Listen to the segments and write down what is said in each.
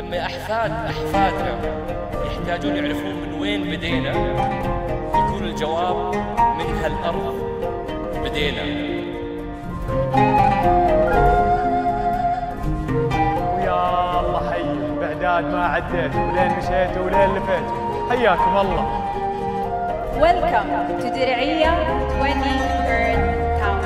أما أحفادنا يحتاجون يعرفون من وين بدينا، يكون الجواب من هالأرض بدينا. ويا الله حي بعداد ما عديت ولين مشيت ولين لفيت، حياكم الله. Welcome to Diriyah 23rd Town.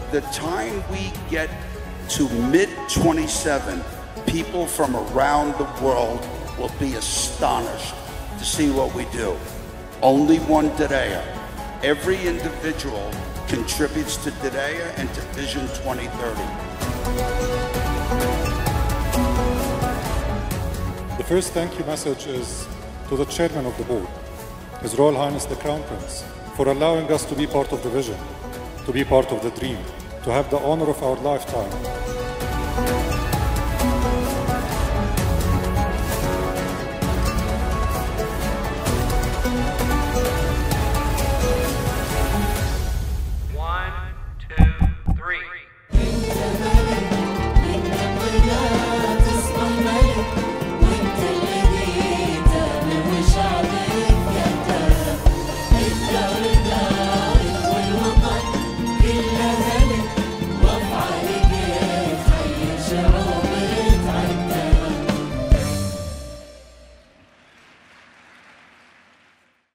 The time we get to mid-27, people from around the world will be astonished to see what we do. Only one Diriyah. Every individual contributes to Diriyah and to Vision 2030. The first thank you message is to the chairman of the board, His Royal Highness the Crown Prince, for allowing us to be part of the vision, to be part of the dream, to have the honor of our lifetime.